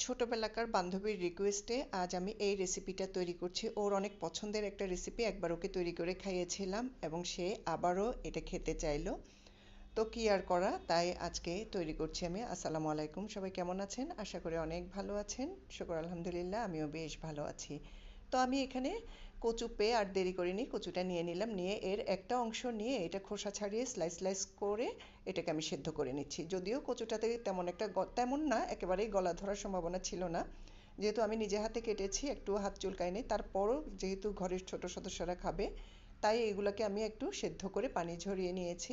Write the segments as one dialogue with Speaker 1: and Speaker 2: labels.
Speaker 1: ছোটবেলাকার বান্ধবীর রিকোয়েস্টে আজ আমি এই রেসিপিটা তৈরি করছি। ওর অনেক পছন্দের একটা রেসিপি, একবার ওকে তৈরি করে খাইয়েছিলাম এবং সে আবারও এটা খেতে চাইলো। তো কি আর করা, তাই আজকে তৈরি করছি আমি। আসসালামু আলাইকুম, সবাই কেমন আছেন? আশা করি অনেক ভালো আছেন। শুকর আলহামদুলিল্লাহ, আমিও বেশ ভালো আছি। তো আমি এখানে কচু পেয়ে আর দেরি করিনি, কচুটা নিয়ে নিলাম। নিয়ে এর একটা অংশ নিয়ে এটা খোসা ছাড়িয়ে স্লাইস স্লাইস করে এটাকে আমি সেদ্ধ করে নিচ্ছি। যদিও কচুটাতে তেমন একটা তেমন না, একেবারেই গলা ধরার সম্ভাবনা ছিল না। যেহেতু আমি নিজে হাতে কেটেছি, একটু হাত চুলকায়নি। তারপরও যেহেতু ঘরের ছোট সদস্যরা খাবে, তাই এগুলোকে আমি একটু সেদ্ধ করে পানি ঝরিয়ে নিয়েছি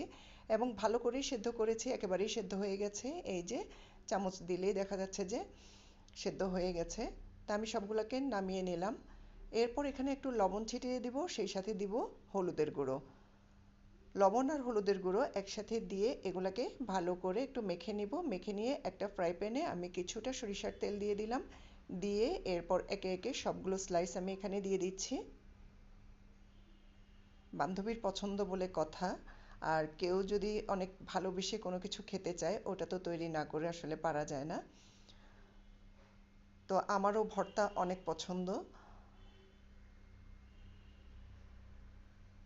Speaker 1: এবং ভালো করেই সেদ্ধ করেছি, একেবারেই সেদ্ধ হয়ে গেছে। এই যে চামচ দিলেই দেখা যাচ্ছে যে সেদ্ধ হয়ে গেছে। তা আমি সবগুলোকে নামিয়ে নিলাম। এরপর এখানে একটু লবণ ছিটিয়ে দিব, সেই সাথে দিব হলুদের গুঁড়ো। লবণ আর হলুদের গুঁড়ো একসাথে দিয়ে এগুলাকে ভালো করে একটু মেখে নিব। মেখে নিয়ে একটা ফ্রাই প্যানে আমি কিছুটা সরিষার তেল দিয়ে দিলাম। দিয়ে এরপর একে একে সবগুলো স্লাইস আমি এখানে দিয়ে দিচ্ছি। বান্ধবীর পছন্দ বলে কথা, আর কেউ যদি অনেক ভালোবেসে কোনো কিছু খেতে চায়, ওটা তো তৈরি না করে আসলে পারা যায় না। তো আমারও ভর্তা অনেক পছন্দ।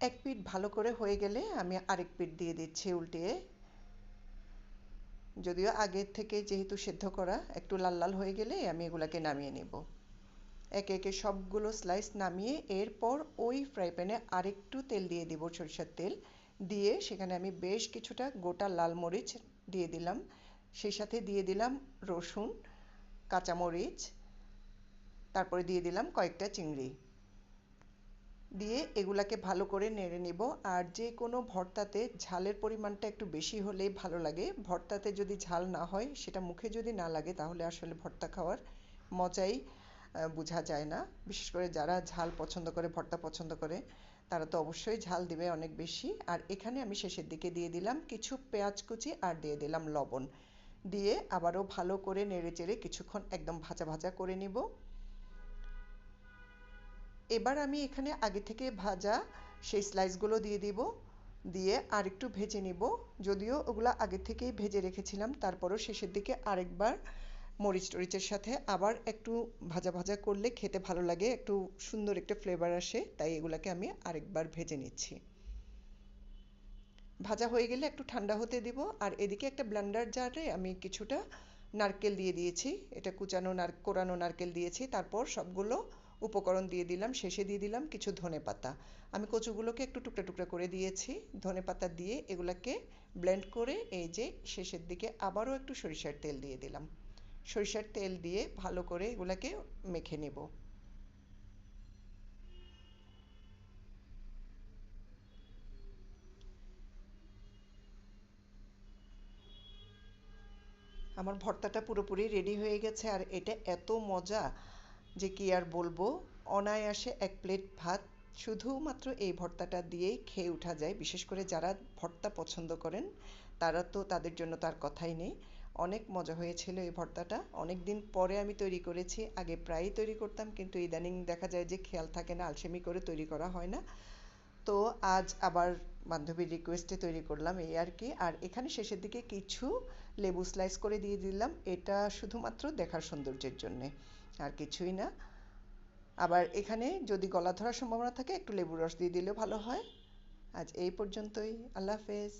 Speaker 1: এক পিঠ ভালো করে হয়ে গেলে আমি আরেক পিঠ দিয়ে দিচ্ছি উল্টিয়ে। যদিও আগের থেকে যেহেতু সেদ্ধ করা, একটু লাল লাল হয়ে গেলে আমি এগুলাকে নামিয়ে নেব। একে একে সবগুলো স্লাইস নামিয়ে এরপর ওই ফ্রাই প্যানে আরেকটু তেল দিয়ে দিব, সরিষার তেল। দিয়ে সেখানে আমি বেশ কিছুটা গোটা লাল মরিচ দিয়ে দিলাম। সেই সাথে দিয়ে দিলাম রসুন, কাঁচামরিচ, তারপরে দিয়ে দিলাম কয়েকটা চিংড়ি। দিয়ে এগুলাকে ভালো করে নেড়ে নিব। আর যে কোনো ভর্তাতে ঝালের পরিমাণটা একটু বেশি হলেই ভালো লাগে। ভর্তাতে যদি ঝাল না হয়, সেটা মুখে যদি না লাগে, তাহলে আসলে ভর্তা খাওয়ার মজাই বোঝা যায় না। বিশেষ করে যারা ঝাল পছন্দ করে, ভর্তা পছন্দ করে, তারা তো অবশ্যই ঝাল দিবে অনেক বেশি। আর এখানে আমি শেষের দিকে দিয়ে দিলাম কিছু পেঁয়াজ কুচি আর দিয়ে দিলাম লবণ। দিয়ে আবারও ভালো করে নেড়ে চেড়ে কিছুক্ষণ একদম ভাজা ভাজা করে নিব। এবার আমি এখানে আগে থেকে ভাজা সেই স্লাইসগুলো দিয়ে দিব। দিয়ে আরেকটু ভেজে নিব। যদিও ওগুলো আগে থেকেই ভেজে রেখেছিলাম, তারপরও শেষের দিকে আরেকবার মরিচ টরিচের সাথে আবার একটু ভাজা ভাজা করলে খেতে ভালো লাগে, একটু সুন্দর একটা ফ্লেভার আসে। তাই এগুলাকে আমি আরেকবার ভেজে নিচ্ছি। ভাজা হয়ে গেলে একটু ঠান্ডা হতে দিব। আর এদিকে একটা ব্লেন্ডার জারে আমি কিছুটা নারকেল দিয়ে দিয়েছি। এটা কোরানো নারকেল দিয়েছি। তারপর সবগুলো উপকরণ দিয়ে দিলাম। শেষে দিয়ে দিলাম কিছু ধনেপাতা। আমি কচুগুলোকে একটু টুকরা টুকরা করে দিয়েছি। ধনেপাতা দিয়ে এগুলাকে ব্লেন্ড করে এই যে শেষের দিকে আবারও একটু সরিষার তেল দিয়ে দিলাম। সরিষার তেল দিয়ে ভালো করে এগুলাকে মেখে নেব। আমার ভর্তাটা পুরোপুরি রেডি হয়ে গেছে। আর এটা এত মজা যে কি আর বলবো। অনায়াসে এক প্লেট ভাত শুধুমাত্র এই ভর্তাটা দিয়েই খেয়ে ওঠা যায়। বিশেষ করে যারা ভর্তা পছন্দ করেন, তারা তো, তাদের জন্য তার কথাই নেই। অনেক মজা হয়েছিল এই ভর্তাটা। অনেক দিন পরে আমি তৈরি করেছি। আগে প্রায়ই তৈরি করতাম, কিন্তু ইদানিং দেখা যায় যে খেয়াল থাকে না, আলসেমি করে তৈরি করা হয় না। তো আজ আবার বান্ধবীর রিকোয়েস্টে তৈরি করলাম, এই আর কি। আর এখানে শেষের দিকে কিছু লেবু স্লাইস করে দিয়ে দিলাম, এটা শুধুমাত্র দেখার সৌন্দর্যের জন্যে, আর কিছুই না। আবার এখানে যদি গলা ধরার সম্ভাবনা থাকে, একটু লেবুর রস দিয়ে দিলেও ভালো হয়। আজ এই পর্যন্তই। আল্লাহ হাফেজ।